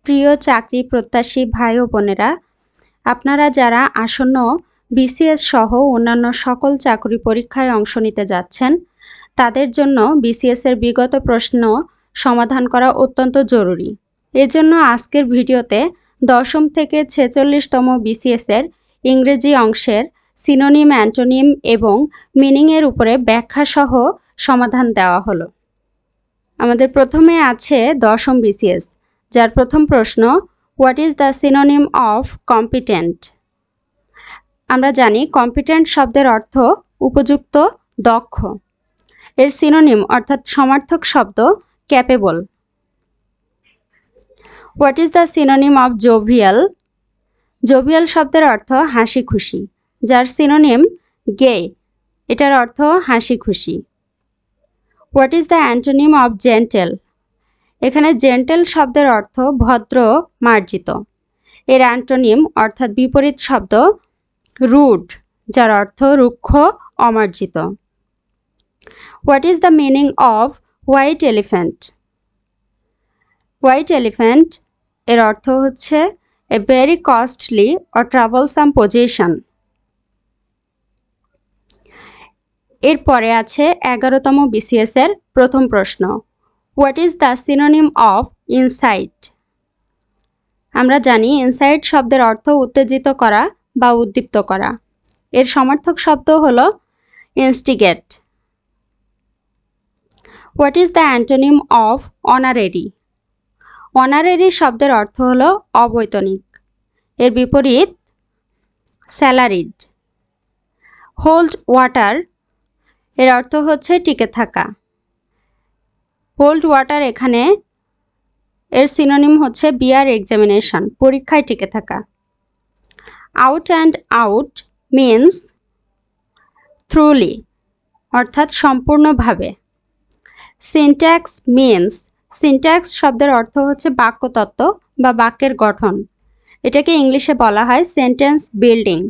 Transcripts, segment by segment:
প্রিয় চাকরি প্রত্যাশী ভাই ও বোনেরা, আপনারা যারা আসন্ন বিসিএস সহ অন্যান্য সকল চাকরি পরীক্ষায় অংশ নিতে যাচ্ছেন, তাদের জন্য বিসিএস এর বিগত প্রশ্ন সমাধান করা অত্যন্ত জরুরি। এজন্য আজকের ভিডিওতে দশম থেকে 46তম বিসিএস এর ইংরেজি অংশের সিনোনিম, অ্যান্টোনিম এবং মিনিংয়ের উপরে ব্যাখ্যা সহ সমাধান দেওয়া হলো। আমাদের প্রথমে আছে দশম বিসিএস, যার প্রথম প্রশ্ন, what is the synonym of competent? আমরা জানি কম্পিটেন্ট শব্দের অর্থ উপযুক্ত, দক্ষ। এর সিনোনিম অর্থাৎ সমার্থক শব্দ capable. What is the synonym of jovial? Jovial শব্দের অর্থ হাসি খুশি, যার সিনোনিম গে, এটার অর্থ হাসি খুশি। What is the antonym of gentle? এখানে জেন্টেল শব্দের অর্থ ভদ্র, মার্জিত। এর অ্যান্টোনিম অর্থাৎ বিপরীত শব্দ রুড, যার অর্থ রুক্ষ, অমার্জিত। What is the meaning of white elephant? White elephant এর অর্থ হচ্ছে a very costly or troublesome position. এরপরে আছে 11তম বিসিএস এর প্রথম প্রশ্ন, what is the synonym of insight? আমরা জানি ইনসাইট শব্দের অর্থ উত্তেজিত করা বা উদ্দীপ্ত করা। এর সমার্থক শব্দ হল instigate. What is the antonym of honorary? Honorary শব্দের অর্থ হল অবৈতনিক। এর বিপরীত স্যালারিড। হোল্ড ওয়াটার এর অর্থ হচ্ছে টিকে থাকা। হোল্ড ওয়াটার এখানে এর সিনোনিম হচ্ছে বিয়ার এক্সামিনেশন, পরীক্ষায় টিকে থাকা। Out and out means thoroughly, অর্থাৎ সম্পূর্ণভাবে। সিনট্যাক্স মিন্স, সিনট্যাক্স শব্দের অর্থ হচ্ছে বাক্যতত্ত্ব বা বাক্যের গঠন। এটাকে ইংলিশে বলা হয় সেন্টেন্স বিল্ডিং।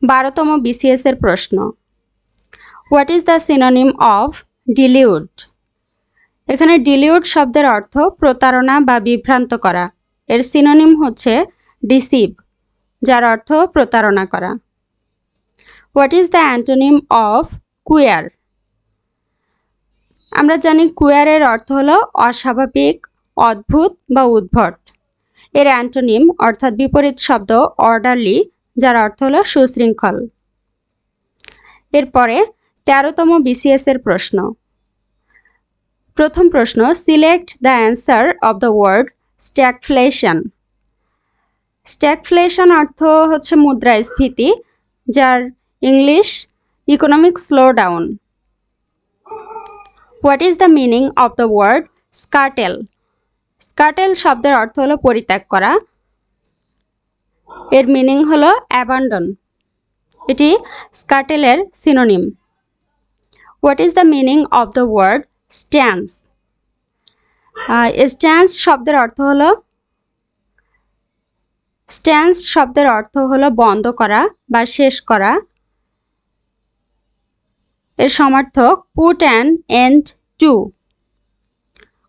12তম বিসিএস এর প্রশ্ন, what is the synonym of deluded? এখানে ডিলিউড শব্দের অর্থ প্রতারণা বা বিভ্রান্ত করা। এর সিনোনিম হচ্ছে ডিসিভ, যার অর্থ প্রতারণা করা। What is the antonym of queer? আমরা জানি কুয়ারের অর্থ হলো অস্বাভাবিক, অদ্ভুত বা উদ্ভট। এর অ্যান্টোনিম অর্থাৎ বিপরীত শব্দ অর্ডারলি, যার অর্থ হলো সুশৃঙ্খল। এরপরে 13তম বিসিএস এর প্রশ্ন, প্রথম প্রশ্ন, select the answer of the word stagflation. Stagflation অর্থ হচ্ছে মুদ্রাস্ফীতি, যার English economic slowdown. What is the meaning of the word scuttle? Scuttle শব্দের অর্থ হলো পরিত্যাগ করা। এর মিনিং হলো অ্যাবান্ডন, এটি স্কার্টেলের synonym. What is the meaning of the word stance? Stance শব্দের অর্থ হলো বন্ধ করা বা শেষ করা। এর সমার্থক put an end to.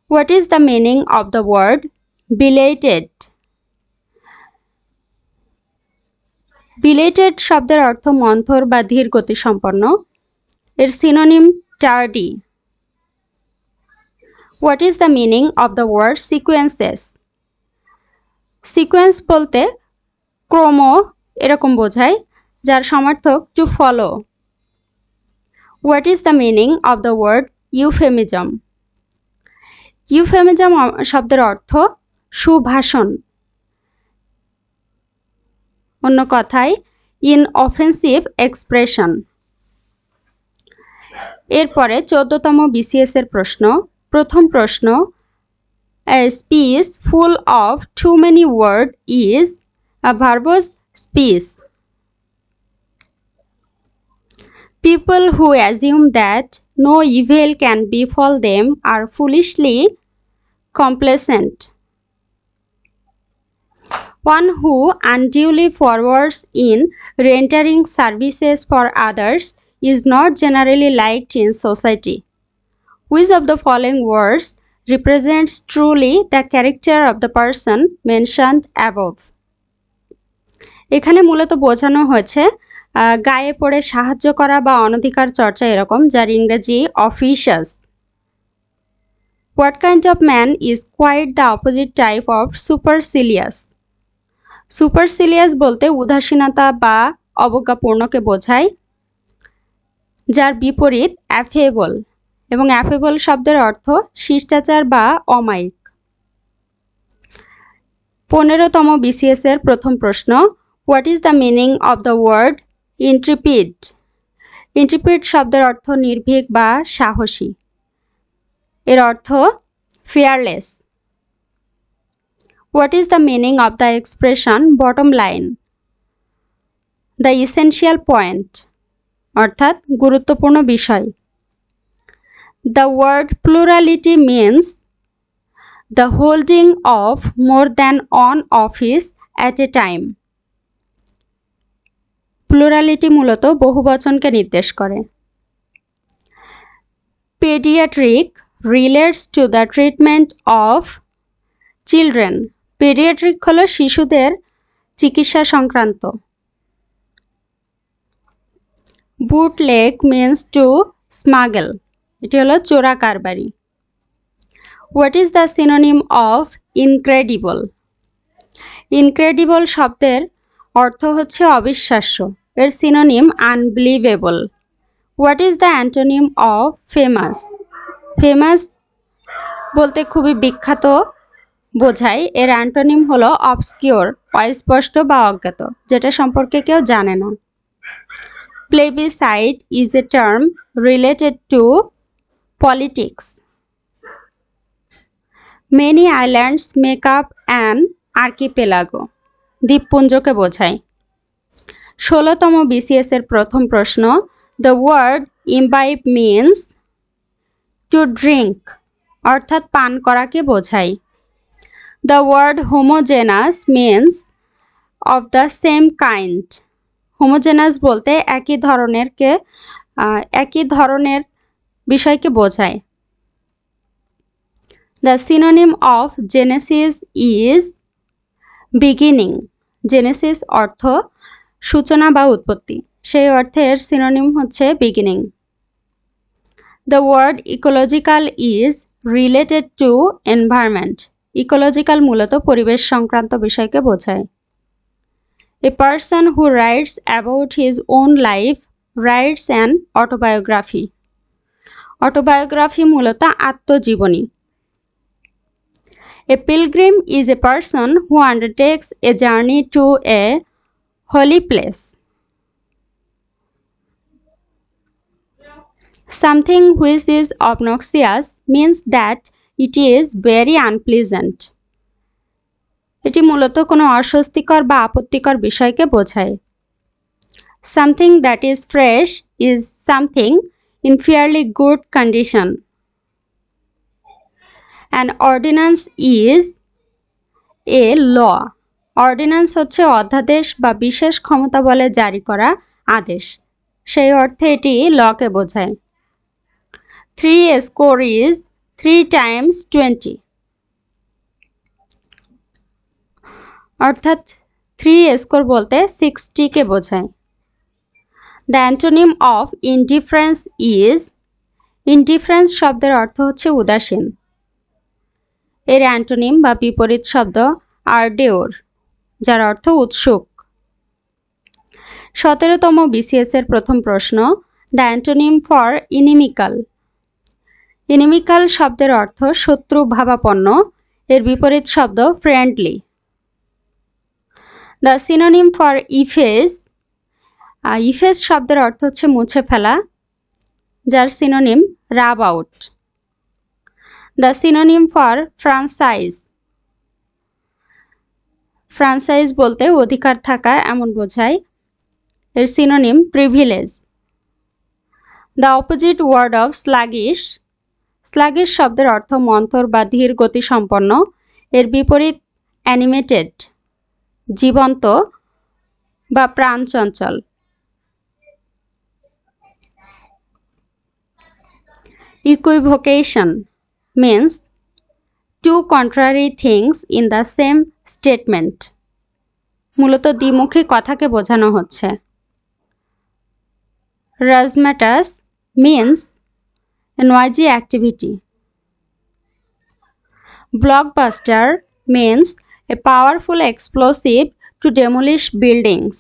What is the meaning of the word belated? Belated শব্দের অর্থ মন্থর বা ধীর গতি সম্পন্ন। এর synonym tardy. What is the meaning of the word sequences? Sequence বলতে ক্রম এরকম বোঝায়, যার সমার্থক to follow. What is the meaning of the word euphemism? Euphemism শব্দের অর্থ সুভাষণ, অন্য কথায় ইনঅফেন্সিভ এক্সপ্রেশন। এরপরে 14তম বিসিএস এর প্রশ্ন, প্রথম প্রশ্ন, a speech full of too many words is a verbose speech. People who assume that no evil can befall them are foolishly complacent. One who unduly forwards in rendering services for others is not generally liked in society. Which of the following words represents truly the character of the person mentioned above. এখানে মূলত বোঝানো হয়েছে গায়ে পড়ে সাহায্য করা বা অনধিকার চর্চা এরকম, যার ইংরেজি অফিশিয়াস। What kind of man is quite the opposite type of supercilious? Supercilious বলতে উদাসীনতা বা অবজ্ঞাপূর্ণকে বোঝায়, যার বিপরীত অ্যাফেবল, এবং অ্যাফেবল শব্দের অর্থ শিষ্টাচার বা অমায়িক। 15তম BCS এর প্রথম প্রশ্ন, What is the meaning of the word intrepid? Intrepid শব্দের অর্থ নির্ভীক বা সাহসী। এর অর্থ fearless. What is the meaning of the expression bottom line? The essential point, অর্থাৎ গুরুত্বপূর্ণ বিষয়। The word plurality means the holding of more than one office at a time. Plurality মূলত বহুবচনকে নির্দেশ করে। Pediatric relates to the treatment of children. Pediatric হলো শিশুদের চিকিৎসা সংক্রান্ত। Bootleg means to smuggle. এটি হলো চোরা কারবারি। What is the synonym of incredible? Incredible শব্দের অর্থ হচ্ছে অবিশ্বাস্য। এর synonym unbelievable. What is the antonym of famous? Famous বলতে খুবই বিখ্যাত বোঝায়। এর অ্যান্টোনিম হলো obscure, অস্পষ্ট বা অজ্ঞাত, যেটা সম্পর্কে কেউ জানে না। Plebiscite is a term related to politics. Many islands make up an archipelago. দ্বীপপুঞ্জকে বোঝায়। 16তম BCS এর প্রথম প্রশ্ন, The word imbibe means to drink, অর্থাৎ পান করাকে বোঝায়। The word homogeneous means of the same kind. Homogeneous বলতে একই ধরনের বিষয়কে বোঝায়। The synonym of genesis is beginning. Genesis অর্থ সূচনা বা উৎপত্তি, সেই অর্থে এর সিনোনিম হচ্ছে beginning. The word ecological is related to environment. Ecological মূলত পরিবেশ সংক্রান্ত বিষয়কে বোঝায়। A person who writes about his own life writes an autobiography. Autobiography মূলত আত্মজীবনী। A pilgrim is a person who undertakes a journey to a holy place. Something which is obnoxious means that it is very unpleasant. এটি মূলত কোনো অস্বস্তিকর বা আপত্তিকর বিষয়কে বোঝায়। Something that is fresh is something in fairly good condition. An ordinance is a law. Ordinance হচ্ছে অধ্যাদেশ বা বিশেষ ক্ষমতা বলে জারি করা আদেশ, সেই অর্থে এটি লকে বোঝায়। 3 score is 3 times 20, অর্থাৎ 3 score বলতে 60 কে বোঝায়। The antonym of indifference is, indifference শব্দের অর্থ হচ্ছে উদাসীন। এর অ্যান্টোনিম বা বিপরীত শব্দ ardeur, যার অর্থ উৎসুক। 17তম BCS এর প্রথম প্রশ্ন, The antonym for inimical. Inimical শব্দের অর্থ শত্রু ভাবাপন্ন, এর বিপরীত শব্দ friendly. The synonym for efface. Efface শব্দের অর্থ হচ্ছে মুছে ফেলা, যার synonym rub out. The synonym for franchise. Franchise বলতে অধিকার থাকা এমন বোঝায়, এর synonym privilege. The opposite word of sluggish. Sluggish শব্দের অর্থ মন্থর বা ধীর গতি সম্পন্ন, এর বিপরীত animated, জীবন্ত বা প্রাণচঞ্চল। Equivocation means two contrary things in the same statement. মূলত দ্বিমুখী কথাকে বোঝানো হচ্ছে। Razzmatazz means a noisy activity. Blockbuster means a powerful explosive to demolish buildings.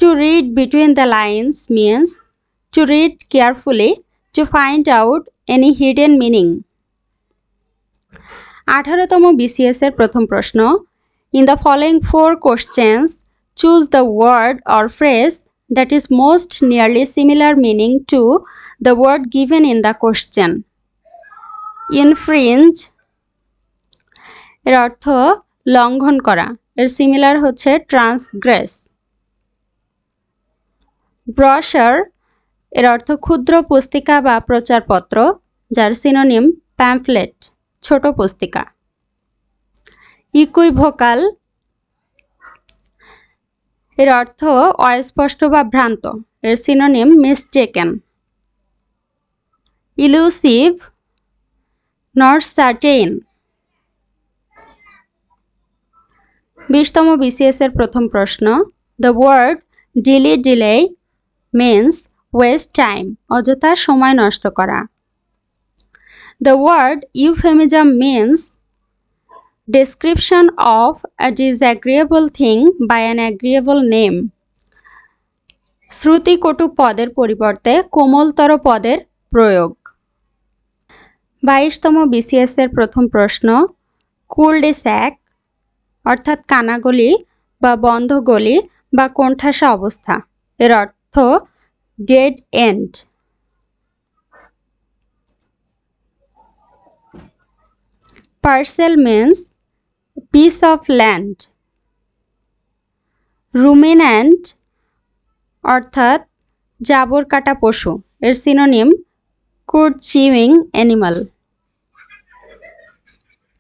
To read between the lines means to read carefully to find out any hidden meaning. 18তম BCS এর প্রথম প্রশ্ন, In the following 4 questions, choose the word or phrase that is most nearly similar meaning to the word given in the question. Infringe এর অর্থ লঙ্ঘন করা, এর similar হচ্ছে ট্রান্সগ্রেস। ব্রশার এর অর্থ ক্ষুদ্র পুস্তিকা বা প্রচারপত্র, যার সিনোনিম প্যাম্পলেট, ছোট পুস্তিকা। ইকুইভোকাল এর অর্থ অস্পষ্ট বা ভ্রান্ত, এর synonym mistaken. Elusive not certain. 20তম BCS এর প্রথম প্রশ্ন, The word delay means waste time, অযথা সময় নষ্ট করা। The word euphemism means description of a disagreeable thing by an agreeable name. শ্রুতিকটু পদের পরিবর্তে কোমলতর পদের প্রয়োগ। 22তম BCS এর প্রথম প্রশ্ন, কুলডেস্যাক অর্থাৎ কানাগলি বা বন্ধ গলি বা কোণঠাসা অবস্থা, এর অর্থ dead end. Parcel means piece of land. Ruminant অর্থাৎ জাবর কাটা পশু, এর সিনোনিম কুড চিউইং অ্যানিমাল।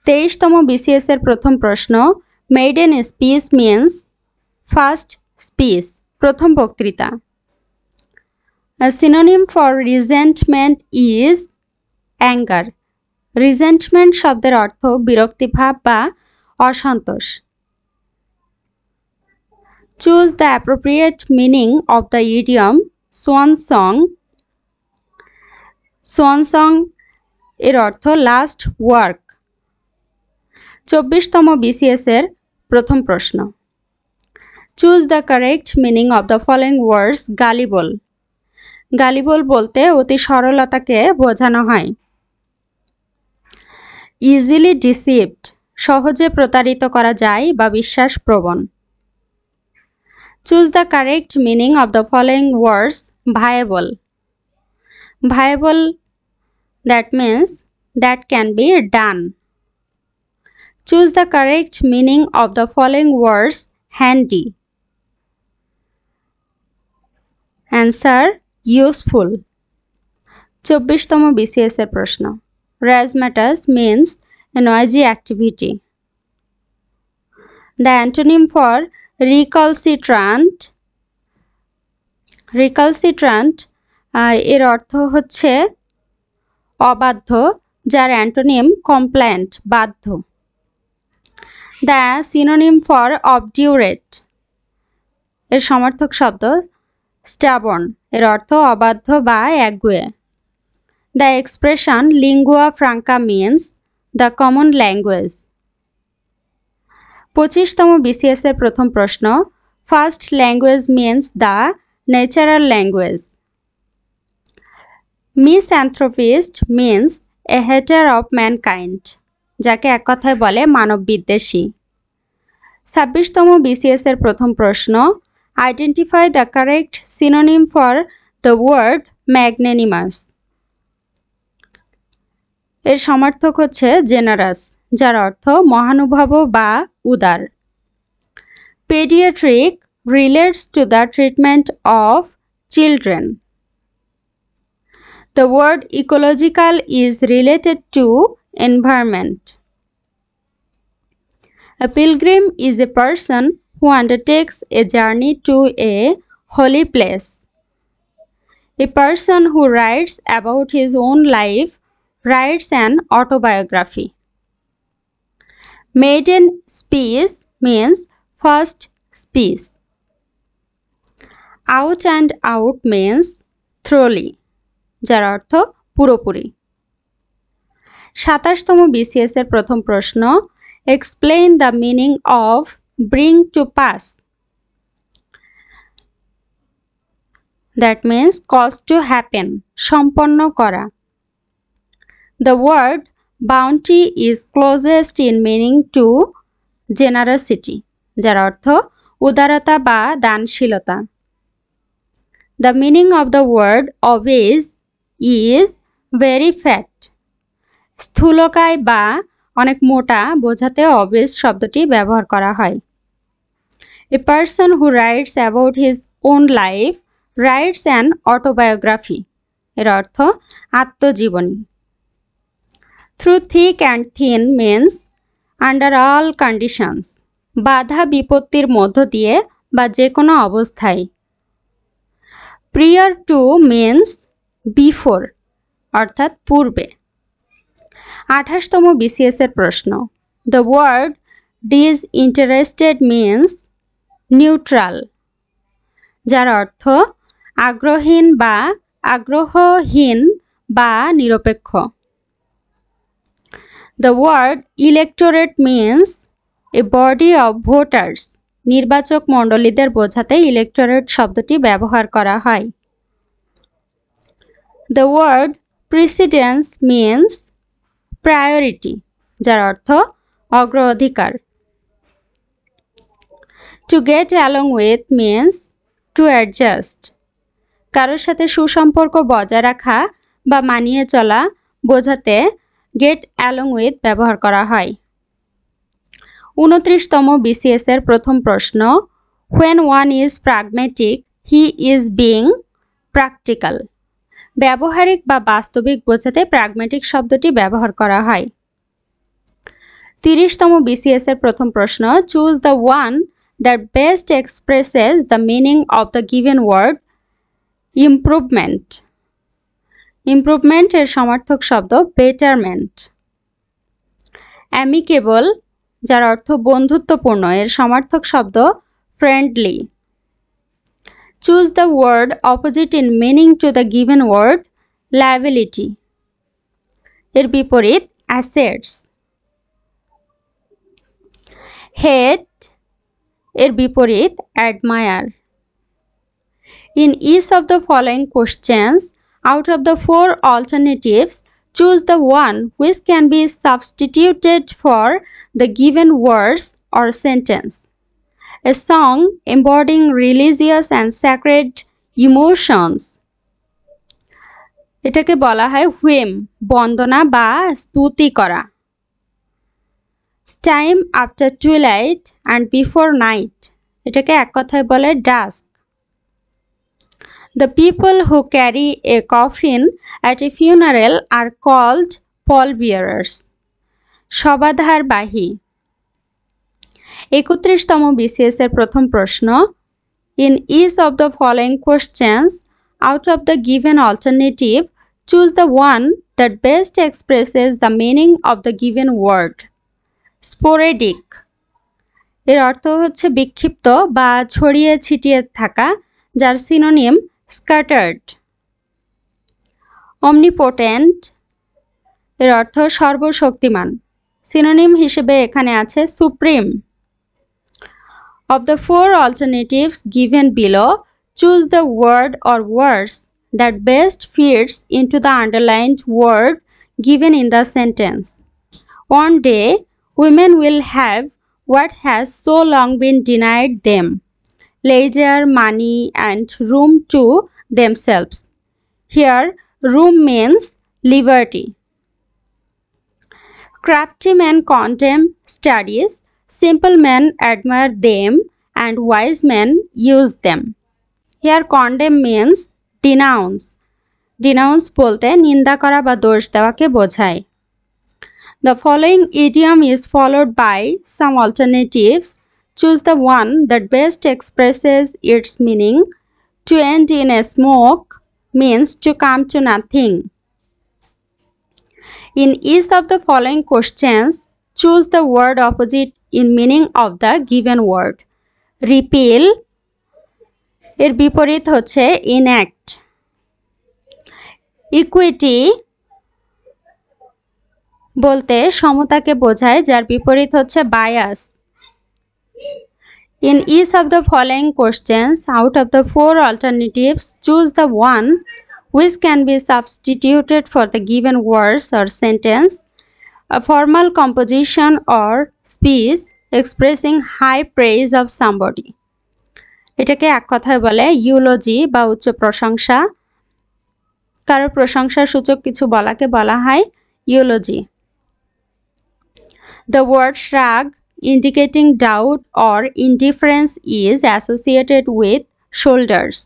23তম BCS এর প্রথম প্রশ্ন, maiden speech means first speech, প্রথম বক্তৃতা। A synonym for resentment is anger. Resentment শব্দের অর্থ বিরক্তিভাব বা অসন্তোষ। Choose the appropriate meaning of the idiom swan song. Swan song এর অর্থ লাস্ট ওয়ার্ক। 24তম BCS এর প্রথম প্রশ্ন, Choose the correct meaning of the following words. গালিবল। গালিবল বলতে অতি সরলতাকে বোঝানো হয়। ইজিলি ডিসিভড, সহজে প্রতারিত করা যায় বা বিশ্বাসপ্রবণ। Choose the correct meaning of the following words. viable. Viable, that means that can be done. Choose the correct meaning of the following words. handy. Answer, useful. 24তম BCS এর প্রশ্ন, Razzmatazz means a noisy activity. The antonym for recalcitrant. Recalcitrant এর অর্থ হচ্ছে অবাধ্য, যার antonym কমপ্ল্যান্ট, বাধ্য। The synonym for obdurate এর সমার্থক শব্দ stubborn, এর অর্থ অবাধ্য বা একগুঁয়ে। The expression lingua franca means the common language. 25তম BCS এর প্রথম প্রশ্ন, First language means the natural language. Misanthropist means a hater of mankind, যাকে এক কথায় বলে মানব বিদ্বেষী। 26তম BCS এর প্রথম প্রশ্ন, Identify the correct synonym for the word magnanimous. এর সমার্থক হচ্ছে জেনারাস, যার অর্থ মহানুভব বা উদার। Pediatric relates to the treatment of children. The word ecological is related to environment. A pilgrim is a person who undertakes a journey to a holy place. A person who writes about his own life writes an autobiography. Maiden speech means first speech. Out and out means thoroughly, যার অর্থ পুরোপুরি। 27তম BCS এর প্রথম প্রশ্ন, explain the meaning of bring to pass. That means cause to happen, সম্পন্ন করা। The word bounty is closest in meaning to generosity, যার অর্থ উদারতা বা দানশীলতা। The meaning of the word obese is very fat. স্থূলকায় বা অনেক মোটা বোঝাতে obese শব্দটি ব্যবহার করা হয়। A person who writes about his own life writes an autobiography. এর অর্থ আত্মজীবনী। Through thick and thin means under all conditions. বাধা বিপত্তির মধ্য দিয়ে বা যে কোনো অবস্থায়। Prior to means before, অর্থাৎ পূর্বে। 28তম BCS এর প্রশ্ন, The word disinterested means neutral, যার অর্থ আগ্রহীন বা আগ্রহহীন বা নিরপেক্ষ। The word electorate means a body of voters. নির্বাচক মণ্ডলীদের বোঝাতে ইলেক্টোরেট শব্দটি ব্যবহার করা হয়। The word precedence means priority, যার অর্থ অগ্রাধিকার। To get along with means to adjust. কারোর সাথে সুসম্পর্ক বজায় রাখা বা মানিয়ে চলা বোঝাতে get along with ব্যবহার করা হয়। 29তম BCS এর প্রথম প্রশ্ন, When one is pragmatic, he is being practical. ব্যবহারিক বা বাস্তবিক বোঝাতে প্রাগম্যাটিক শব্দটি ব্যবহার করা হয়। 30তম BCS এর প্রথম প্রশ্ন, Choose the one that best expresses the meaning of the given word improvement. Improvement এর সমার্থক শব্দ betterment. Amicable, যার অর্থ বন্ধুত্বপূর্ণ, এর সমার্থক শব্দ friendly. Choose the word opposite in meaning to the given word liability. এর বিপরীত assets. Hate এর বিপরীত admire. In each of the following questions, out of the 4 alternatives, choose the one which can be substituted for the given words or sentence. A song embodying religious and sacred emotions. এটাকে বলা হয় hymn, বন্দনা বা স্তুতি করা। Time after twilight and before night. এটাকে এক কথায় বলে dusk. The people who carry a coffin at a funeral are called pallbearers. শবাধারবাহী। 31তম BCS এর প্রথম প্রশ্ন, In each of the following questions, out of the given alternative, choose the one that best expresses the meaning of the given word. Sporadic. এর অর্থ হচ্ছে বিক্ষিপ্ত বা ছড়িয়ে ছিটিয়ে থাকা, যার সিনোনিম scattered. Omnipotent এর অর্থ সর্বশক্তিমান, সিনোনিম হিসেবে এখানে আছে supreme. Of the 4 alternatives given below, choose the word or words that best fits into the underlined word given in the sentence. One day, women will have what has so long been denied them: leisure, money, and room to themselves. Here, room means liberty. Crafty men condemn studies, simple men admire them, and wise men use them. Here, condemn means denounce. Denounce বলতে নিন্দা করা বা দোষ দেওয়াকে বোঝায়। The following idiom is followed by some alternatives. Choose the one that best expresses its meaning. To end in a smoke means to come to nothing. In each of the following questions, choose the word opposite in meaning of the given word. Repeal এর বিপরীত হচ্ছে enact. Equity বলতে সমতাকে বোঝায়, যার বিপরীত হচ্ছে bias. In each of the following questions, out of the 4 alternatives, choose the one which can be substituted for the given words or sentence, a formal composition or speech expressing high praise of somebody. এটাকে এক কথায় বলে ইউলজি বা উচ্চ প্রশংসা। কারো প্রশংসা সূচক কিছু বলাকে বলা হয় ইউলজি। The word shrug indicating doubt or indifference is associated with shoulders.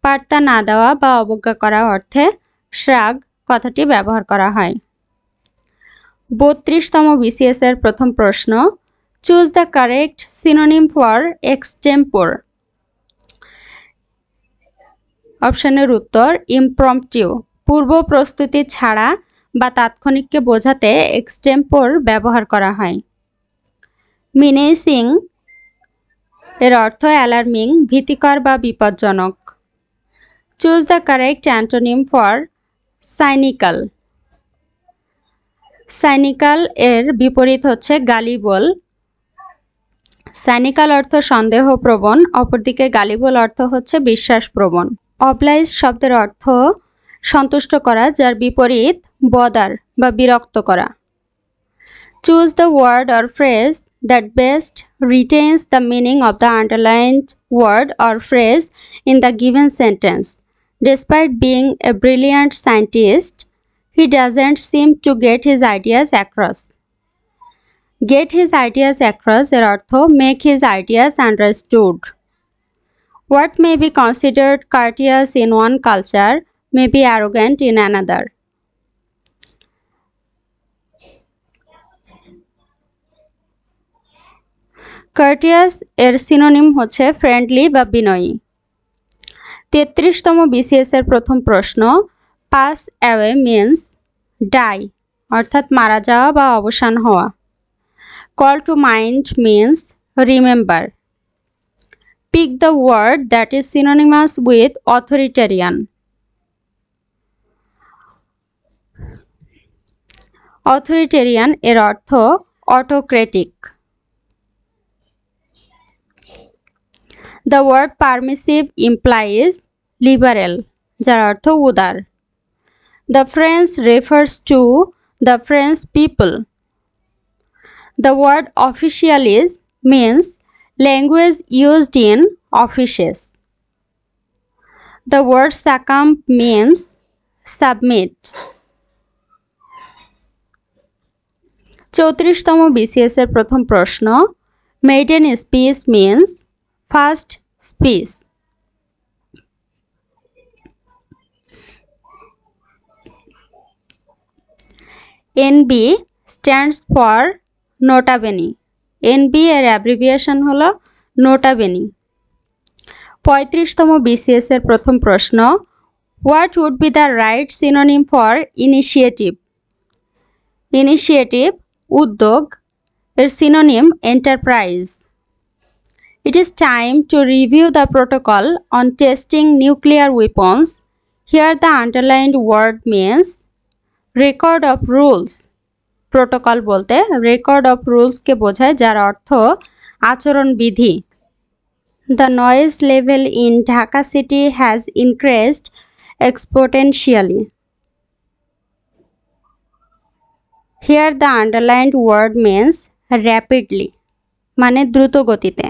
পাত্তা না দেওয়া বা অবজ্ঞা করা অর্থে shrug কথাটি ব্যবহার করা হয়। 32তম বিসিএস এর প্রথম প্রশ্ন, choose the correct synonym for extempore. অপশনের উত্তর ইমপ্রম্পটিউ, পূর্ব প্রস্তুতি ছাড়া বা তাৎক্ষণিককে বোঝাতে এক্সটেম্পোর ব্যবহার করা হয়। মিনেসিং এর অর্থ অ্যালার্মিং, ভীতিকর বা বিপজ্জনক। Choose the correct antonym for cynical. Cynical এর বিপরীত হচ্ছে গালিবল। সাইনিক্যাল অর্থ সন্দেহপ্রবণ, অপরদিকে গালিবল অর্থ হচ্ছে বিশ্বাসপ্রবণ। অবলাইজ শব্দের অর্থ সন্তুষ্ট করা, যার বিপরীত বদার বা বিরক্ত করা। Choose the word or phrase that best retains the meaning of the underlined word or phrase in the given sentence. Despite being a brilliant scientist, he doesn't seem to get his ideas across. Get his ideas across এর অর্থ make his ideas understood. What may be considered courteous in one culture may be arrogant in another. Courteous এর synonym হচ্ছে friendly বা বিনয়ী। 33তম BCS এর প্রথম প্রশ্ন, pass away means die অর্থাৎ মারা যাওয়া বা অবসান হওয়া। Call to mind means remember. Pick the word that is synonymous with authoritarian. Authoritarian এর অর্থ autocratic. The word permissive implies liberal, যার অর্থ উদার। The French refers to the French people. The word officialis means language used in offices. The word succumb means submit. 34তম BCS এর প্রথম প্রশ্ন, maiden speech means first speech. NB stands for nota bene. NB এর abbreviation হলো nota bene. 35তম BCS এর প্রথম প্রশ্ন, what would be the right synonym for initiative. Initiative উদ্যোগ, এর synonym enterprise. It is time to review the protocol on testing nuclear weapons. Here the underlined word means record of rules. Protocol বলতে record of rules কে বোঝায়, যার অর্থ আচরণ বিধি। The noise level in Dhaka city has increased exponentially. Here the underlined word means rapidly, মানে দ্রুত গতিতে।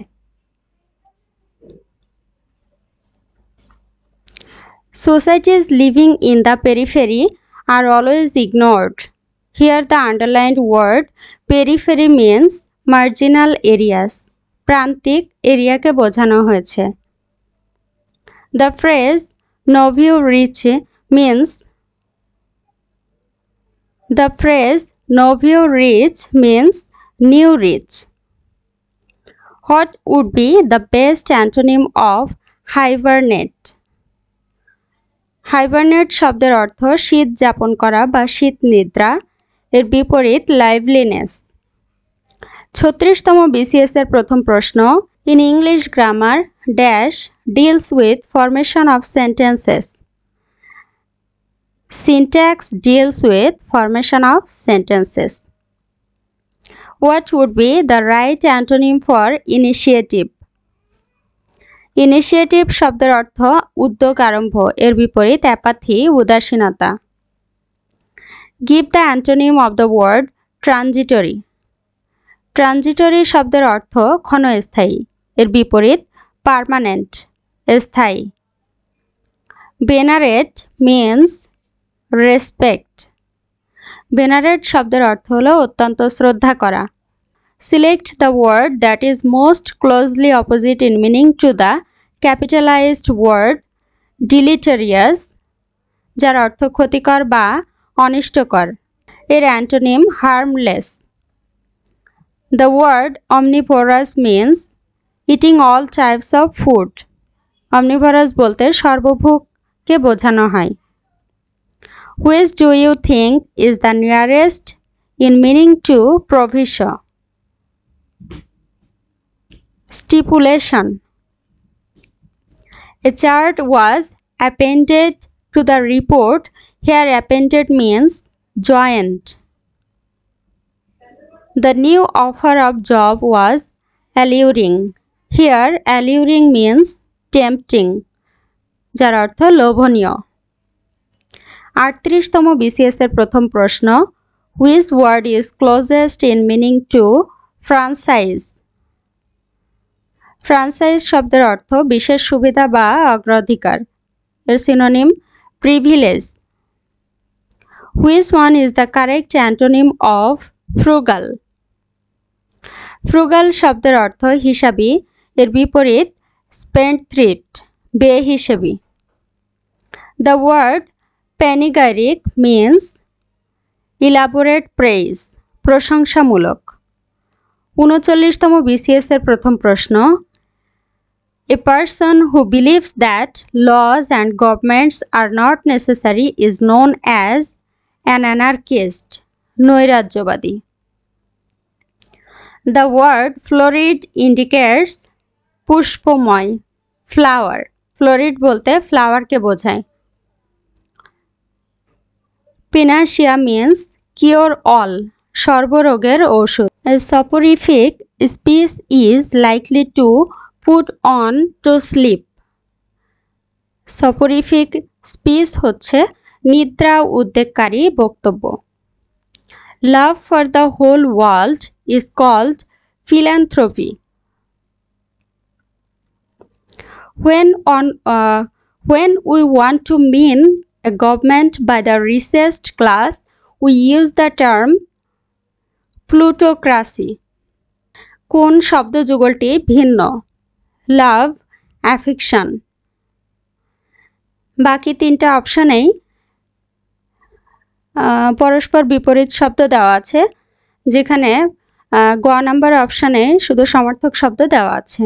Societies living in the periphery are always ignored. Here the underlined word periphery means marginal areas. প্রান্তিক এরিয়াকে বোঝানো হয়েছে। The phrase novio rich means new rich. What would be the best antonym of hibernate? Hibernate শব্দের অর্থ শীত যাপন করা বা শীত নিদ্রা, এর বিপরীত লাইভলিনেস। 36তম BCS এর প্রথম প্রশ্ন, in English grammar dash deals with formation of sentences. Syntax deals with formation of sentences. What would be the right antonym for initiative? Initiative শব্দের অর্থ উদ্যোগ আরম্ভ, এর বিপরীত অ্যাপাথি উদাসীনতা। Give the antonym of the word transitory. Transitory শব্দের অর্থ ক্ষণস্থায়ী, এর বিপরীত পার্মানেন্ট স্থায়ী। Venerate means respect. ভেনারেট শব্দের অর্থ হলো অত্যন্ত শ্রদ্ধা করা। Select the word that is most closely opposite in meaning to the capitalised word deleterious, যার অর্থ ক্ষতিকর বা অনিষ্টকর। এর antonym harmless. The word omnivorous means eating all types of food. Omnivorous বলতে সর্বভুককে বোঝানো হয়। Which do you think is the nearest in meaning to provision? Stipulation. A chart was appended to the report. Here appended means joined. The new offer of job was alluring. Here alluring means tempting, যার অর্থ লোভনীয়। 38তম BCS এর প্রথম প্রশ্ন, which word is closest in meaning to franchise? Franchise শব্দের অর্থ বিশেষ সুবিধা বা অগ্রাধিকার, এর synonym privilege. Which one is the correct antonym of frugal? Frugal শব্দের অর্থ হিসাবী, এর বিপরীত স্পেন্ডথ্রিফট বেহিসেবী। The word panegyric means elaborate praise, প্রশংসামূলক। 39তম BCS এর প্রথম প্রশ্ন, a person who believes that laws and governments are not necessary is known as an anarchist, নৈরাজ্যবাদী। The word florid indicates পুষ্পময়, flower, florid বলতে ফ্লাওয়ারকে বোঝায়। Panacea means cure all, সর্বরোগের ঔষধ। A soporific speech is likely to put on to sleep. Soporific speech হচ্ছে নিদ্রা উদ্বেগকারী বক্তব্য। Love for the whole world is called philanthropy. When we want to mean a government by the richest class, we use the term plutocracy. কোন শব্দযুগলটি ভিন্ন? লাভ, অ্যাফিকশন। বাকি তিনটা অপশনেই পরস্পর বিপরীত শব্দ দেওয়া আছে, যেখানে গ নাম্বার অপশনে শুধু সমার্থক শব্দ দেওয়া আছে।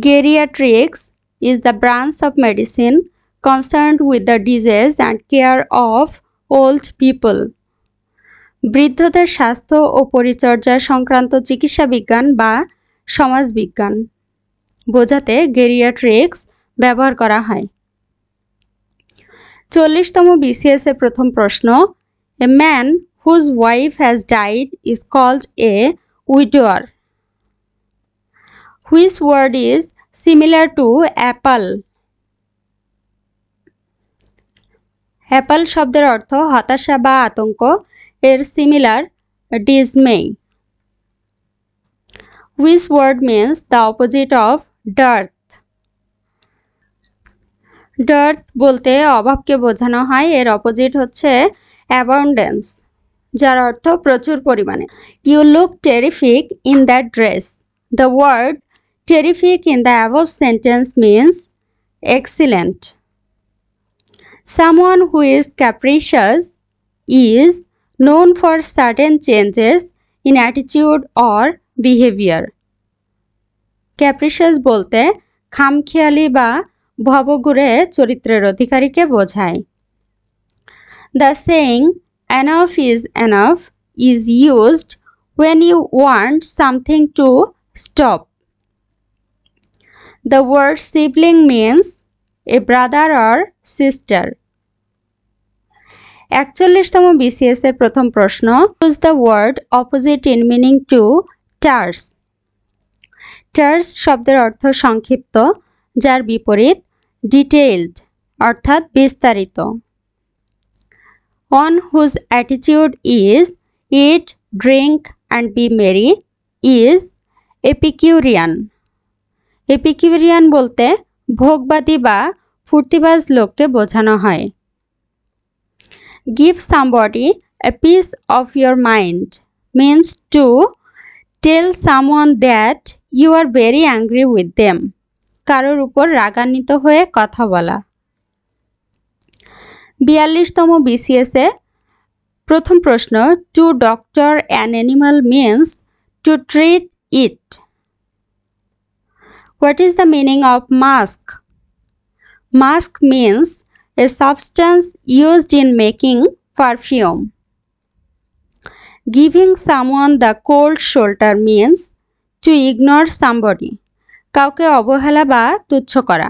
Geriatrics is the branch of medicine concerned with the disease and care of old people. বৃদ্ধদের স্বাস্থ্য ও পরিচর্যা সংক্রান্ত চিকিৎসা বিজ্ঞান বা সমাজবিজ্ঞান বোঝাতে গেরিয়াট্রিক্স ব্যবহার করা হয়। 40তম BCS এর প্রথম প্রশ্ন, a man whose wife has died is called a widower. Which word is similar to apple? Apple শব্দের অর্থ হতাশা বা আতঙ্ক, এর similar dismay. Which word means the opposite of dearth? Dearth বলতে অভাবকে বোঝানো হয়, এর অপোজিট হচ্ছে abundance, যার অর্থ প্রচুর পরিমাণে। You look terrific in that dress. The word terrific in the above sentence means excellent. Someone who is capricious is known for certain changes in attitude or behavior. ক্যাপ্রিশিয়াস বলতে খামখেয়ালি বা ভবঘুরে চরিত্রের অধিকারীকে বোঝায়। The saying enough is enough is used when you want something to stop. The word sibling means a brother or sister. 41তম BCS এর প্রথম প্রশ্ন, use the word opposite in meaning to terse. Terse শব্দের অর্থ সংক্ষিপ্ত, যার বিপরীত detailed অর্থাৎ বিস্তারিত। One whose attitude is eat, drink and be merry is Epicurean. Epicurean বলতে ভোগবাদী বা ফুর্তিবাজ লোককে বোঝানো হয়। Give somebody a piece of your mind means to tell someone that you are very angry with them. কারোর উপর রাগান্বিত হয়ে কথা বলা। 42তম BCS এ প্রথম প্রশ্ন, to doctor an animal means to treat it. What is the meaning of musk? Musk means a substance used in making perfume. Giving someone the cold shoulder means to ignore somebody. কাউকে অবহেলা বা তুচ্ছ করা।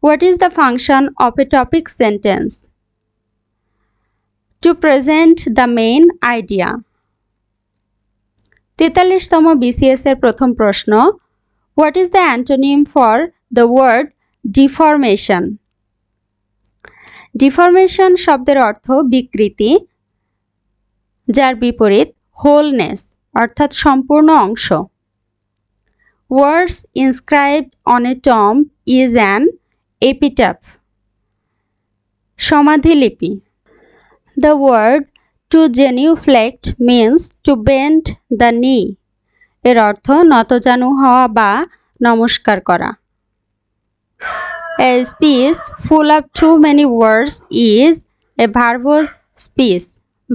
What is the function of a topic sentence? To present the main idea. 43তম BCS এর প্রথম প্রশ্ন, what is the antonym for the word deformation? Deformation শব্দের অর্থ বিকৃতি, যার বিপরীত wholeness অর্থাৎ সম্পূর্ণ অংশ। Words inscribed on a tomb is an epitaph. সমাধিলিপি। The word to genuflect means to bend the knee. এর অর্থ নতজানু হওয়া বা নমস্কার করা। A speech full of too many words is a verbose speech.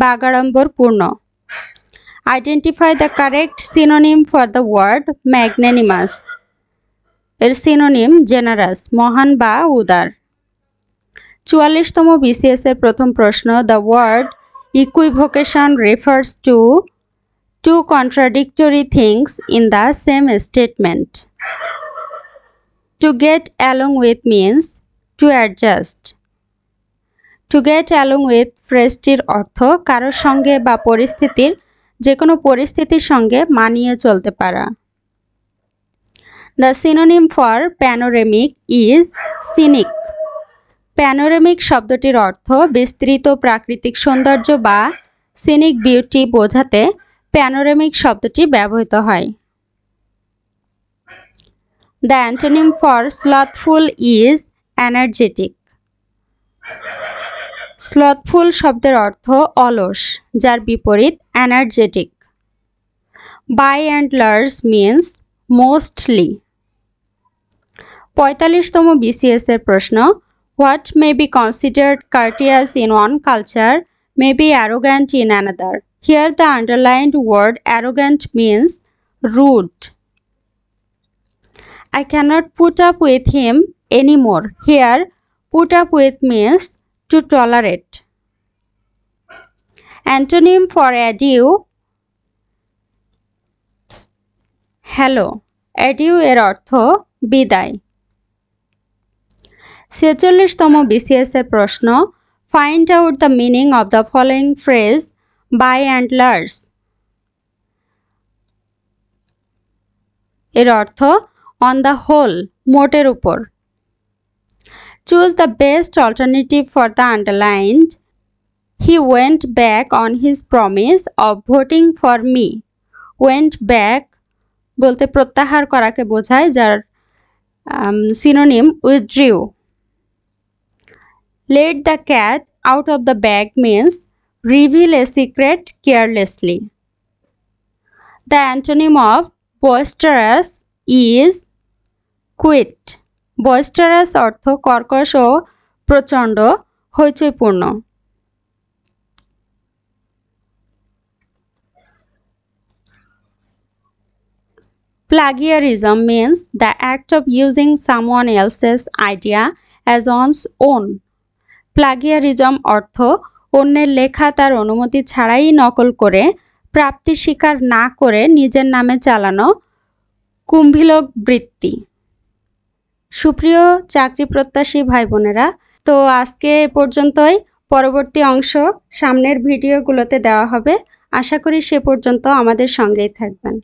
বাগাড়ম্বরপূর্ণ। Identify the correct synonym for the word magnanimous. এর synonym generous, মহান বা উদার। 44তম BCS এর প্রথম প্রশ্ন, the word equivocation refers to two contradictory things in the same statement. To get along with means to adjust. To get along with ফ্রেজটির অর্থ কারোর সঙ্গে বা পরিস্থিতির যে কোনো পরিস্থিতির সঙ্গে মানিয়ে চলতে পারা। The synonym for panoramic is scenic. Panoramic শব্দটির অর্থ বিস্তৃত প্রাকৃতিক সৌন্দর্য বা scenic beauty বোঝাতে panoramic শব্দটি ব্যবহৃত হয়। The antonym for slothful is energetic. Slothful শব্দের অর্থ অলস, যার বিপরীত energetic. By and large means mostly. 45তম BCS এর প্রশ্ন, what may be considered courteous in one culture may be arrogant in another. Here the underlined word arrogant means rude. I cannot put up with him anymore. Here put up with means to tolerate. Antonym for adieu, hello. Adieu এর অর্থ বিদায়। 46তম BCS এর প্রশ্ন, find out the meaning of the following phrase by and large. এর অর্থ on the whole, মোটের উপর। Choose the best alternative for the underlined. He went back on his promise of voting for me. Went back বলতে প্রত্যাহার করাকে বোঝায়, যার synonym withdrew. Let the cat out of the bag means reveal a secret carelessly. The antonym of boisterous is quit. Boisterous অর্থ কর্কশ ও প্রচণ্ড, হইচইপূর্ণ। Plagiarism means the act of using someone else's idea as one's own. Plagiarism অর্থ অন্যের লেখা তার অনুমতি ছাড়াই নকল করে প্রাপ্তি স্বীকার না করে নিজের নামে চালানো কুম্ভিলক বৃত্তি। সুপ্রিয় চাকরি প্রত্যাশী ভাই বোনেরা, তো আজকে এ পর্যন্তই। পরবর্তী অংশ সামনের ভিডিওগুলোতে দেওয়া হবে। আশা করি সে পর্যন্ত আমাদের সঙ্গেই থাকবেন।